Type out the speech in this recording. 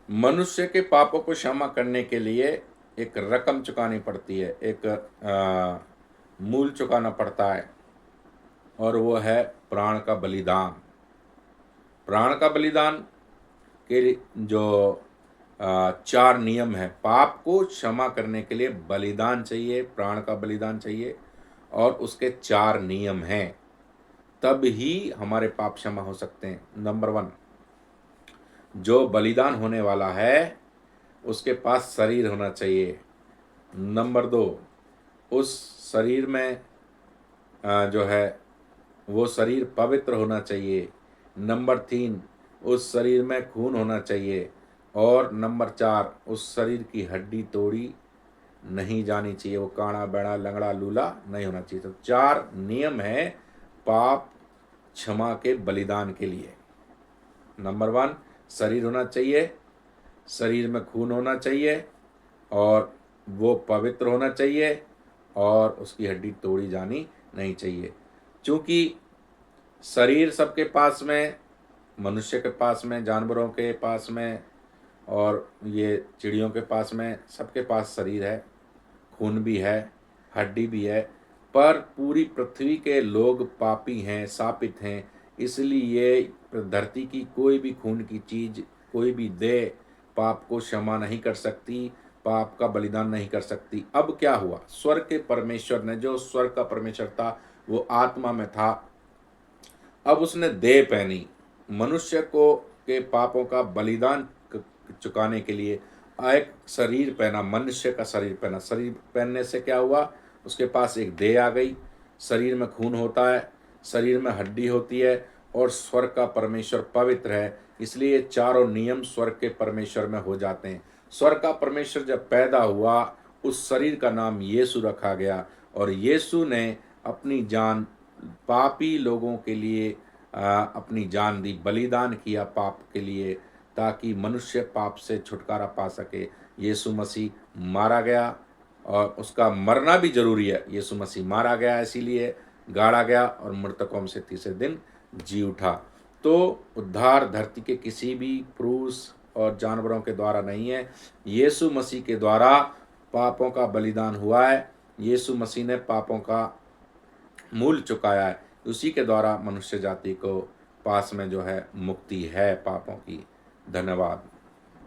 मनुष्य के पापों को क्षमा करने के लिए एक रकम चुकानी पड़ती है, एक मूल चुकाना पड़ता है, और वो है प्राण का बलिदान। प्राण का बलिदान के जो 4 नियम है, पाप को क्षमा करने के लिए बलिदान चाहिए, प्राण का बलिदान चाहिए, और उसके 4 नियम हैं, तब ही हमारे पाप क्षमा हो सकते हैं। नंबर 1, जो बलिदान होने वाला है उसके पास शरीर होना चाहिए। नंबर 2, उस शरीर में जो है वो शरीर पवित्र होना चाहिए। नंबर 3, उस शरीर में खून होना चाहिए। और नंबर 4, उस शरीर की हड्डी तोड़ी नहीं जानी चाहिए, वो काड़ा बेड़ा लंगड़ा लूला नहीं होना चाहिए। तो 4 नियम है पाप क्षमा के बलिदान के लिए। नंबर 1, शरीर होना चाहिए, शरीर में खून होना चाहिए, और वो पवित्र होना चाहिए, और उसकी हड्डी तोड़ी जानी नहीं चाहिए। क्योंकि शरीर सबके पास में, मनुष्य के पास में, जानवरों के पास में, और ये चिड़ियों के पास में, सबके पास शरीर है, खून भी है, हड्डी भी है, पर पूरी पृथ्वी के लोग पापी हैं, शापित हैं। इसलिए धरती की कोई भी खून की चीज, कोई भी देह पाप को क्षमा नहीं कर सकती, पाप का बलिदान नहीं कर सकती। अब क्या हुआ, स्वर्ग के परमेश्वर ने, जो स्वर्ग का परमेश्वर था वो आत्मा में था, अब उसने देह पहनी, मनुष्य को के पापों का बलिदान चुकाने के लिए एक शरीर पहना, मनुष्य का शरीर पहना। शरीर पहनने से क्या हुआ, उसके पास एक देह आ गई, शरीर में खून होता है, शरीर में हड्डी होती है, और स्वर्ग का परमेश्वर पवित्र है। इसलिए चारों नियम स्वर्ग के परमेश्वर में हो जाते हैं। स्वर्ग का परमेश्वर जब पैदा हुआ, उस शरीर का नाम यीशु रखा गया, और यीशु ने अपनी जान पापी लोगों के लिए अपनी जान दी, बलिदान किया पाप के लिए, ताकि मनुष्य पाप से छुटकारा पा सके। यीशु मसीह मारा गया, और उसका मरना भी जरूरी है। यीशु मसीह मारा गया, इसीलिए गाड़ा गया, और मृतकों में से तीसरे दिन जी उठा। तो उद्धार धरती के किसी भी पुरुष और जानवरों के द्वारा नहीं है, यीशु मसीह के द्वारा पापों का बलिदान हुआ है। यीशु मसीह ने पापों का मूल चुकाया है, उसी के द्वारा मनुष्य जाति को पास में जो है मुक्ति है पापों की। धन्यवाद।